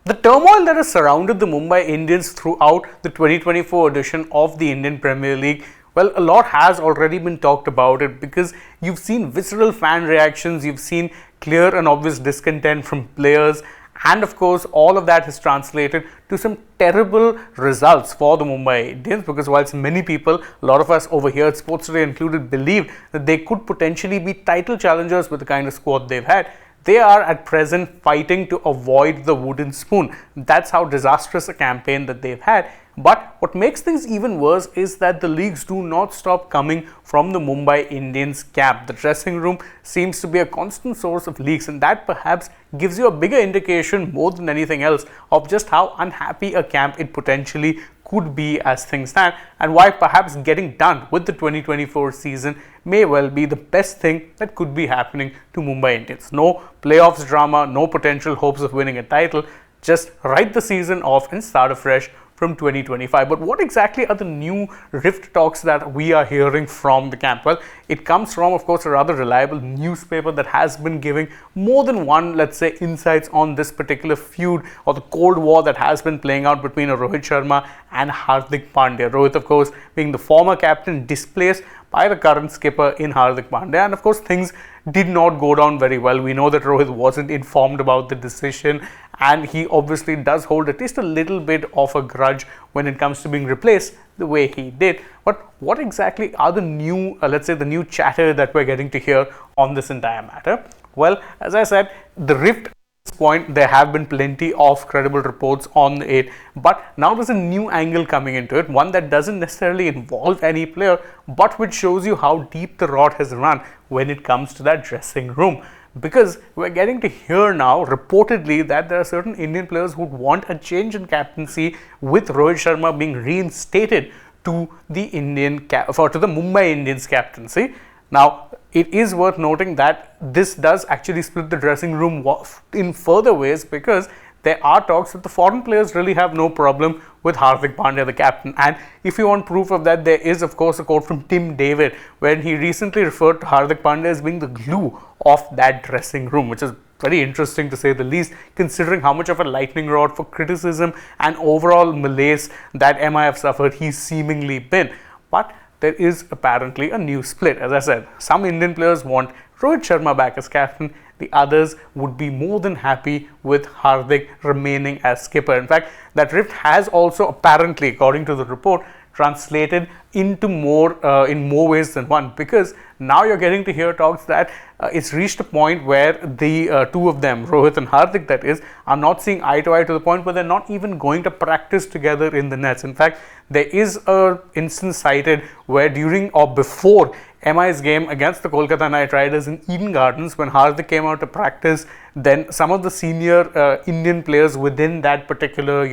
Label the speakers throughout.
Speaker 1: The turmoil that has surrounded the Mumbai Indians throughout the 2024 edition of the Indian Premier League, well, a lot has already been talked about it because you've seen visceral fan reactions, you've seen clear and obvious discontent from players, and of course, all of that has translated to some terrible results for the Mumbai Indians because whilst many people, a lot of us over here at Sports Today included, believed that they could potentially be title challengers with the kind of squad they've had, they are at present fighting to avoid the wooden spoon. That's how disastrous a campaign that they've had. But what makes things even worse is that the leagues do not stop coming from the Mumbai Indians camp. The dressing room seems to be a constant source of leaks, and that perhaps gives you a bigger indication more than anything else of just how unhappy a camp it potentially could be as things stand, and why perhaps getting done with the 2024 season may well be the best thing that could be happening to Mumbai Indians. No playoffs drama, no potential hopes of winning a title, just write the season off and start afresh from 2025. But what exactly are the new rift talks that we are hearing from the camp? Well, it comes from, of course, a rather reliable newspaper that has been giving more than one, let's say, insights on this particular feud or the Cold War that has been playing out between Rohit Sharma and Hardik Pandya. Rohit, of course, being the former captain displaced by the current skipper in Hardik Pandya, and of course things did not go down very well. We know that Rohit wasn't informed about the decision, and he obviously does hold at least a little bit of a grudge when it comes to being replaced the way he did. But what exactly are the new, let's say, the new chatter that we're getting to hear on this entire matter? Well, as I said, the rift point, there have been plenty of credible reports on it, but now there's a new angle coming into it, one that doesn't necessarily involve any player, but which shows you how deep the rot has run when it comes to that dressing room. Because we're getting to hear now reportedly that there are certain Indian players who want a change in captaincy, with Rohit Sharma being reinstated to the Mumbai Indians captaincy. Now, it is worth noting that this does actually split the dressing room in further ways, because there are talks that the foreign players really have no problem with Hardik Pandya, the captain. And if you want proof of that, there is, of course, a quote from Tim David, when he recently referred to Hardik Pandya as being the glue of that dressing room, which is very interesting to say the least, considering how much of a lightning rod for criticism and overall malaise that MIF suffered he's seemingly been. But there is apparently a new split. As I said, some Indian players want Rohit Sharma back as captain. The others would be more than happy with Hardik remaining as skipper. In fact, that rift has also apparently, according to the report, translated into in more ways than one, because now you're getting to hear talks that it's reached a point where the two of them, Rohit and Hardik that is, are not seeing eye to eye, to the point where they're not even going to practice together in the nets. In fact, there is an instance cited where during or before MI's game against the Kolkata Knight Riders in Eden Gardens, when Hardik came out to practice, then some of the senior Indian players within that particular,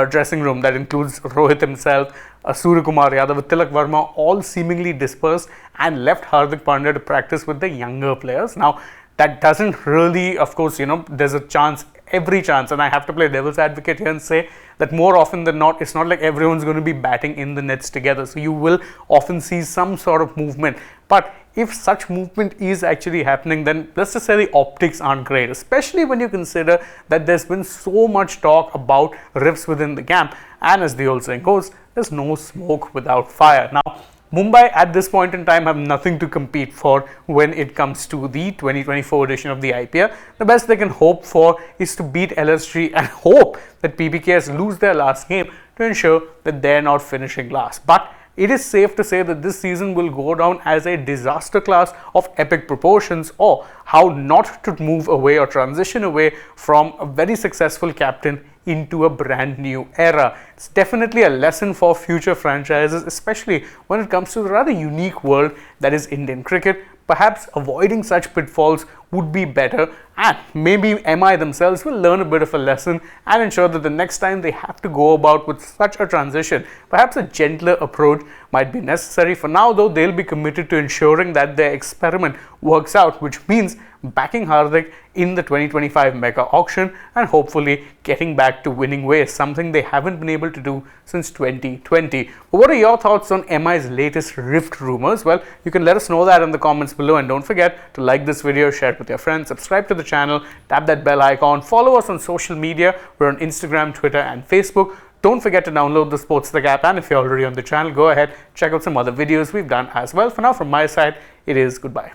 Speaker 1: dressing room, that includes Rohit himself, Surya Kumar Yadav, Tilak Verma, all seemingly dispersed and left Hardik Pandya to practice with the younger players. Now, that doesn't really, of course, there's a chance, every chance, and I have to play devil's advocate here and say that more often than not, it's not like everyone's going to be batting in the nets together. So you will often see some sort of movement. But if such movement is actually happening, then let's just say the optics aren't great, especially when you consider that there's been so much talk about rifts within the camp. And as the old saying goes, there's no smoke without fire. Now, Mumbai at this point in time have nothing to compete for when it comes to the 2024 edition of the IPL. The best they can hope for is to beat LSG and hope that PBKS lose their last game to ensure that they're not finishing last. But it is safe to say that this season will go down as a disaster class of epic proportions, or how not to move away or transition away from a very successful captain into a brand new era. It's definitely a lesson for future franchises, especially when it comes to the rather unique world that is Indian cricket. Perhaps avoiding such pitfalls would be better, and maybe MI themselves will learn a bit of a lesson and ensure that the next time they have to go about with such a transition, perhaps a gentler approach might be necessary. For now though, they'll be committed to ensuring that their experiment works out, which means backing Hardik in the 2025 mega auction and hopefully getting back to winning ways, something they haven't been able to do since 2020. But what are your thoughts on MI's latest rift rumors? Well, you can let us know that in the comments below, and don't forget to like this video, share it with your friends, subscribe to the channel, tap that bell icon, follow us on social media. We're on Instagram, Twitter and Facebook. Don't forget to download the AajTak app, and if you're already on the channel, go ahead, check out some other videos we've done as well. For now, from my side, it is goodbye.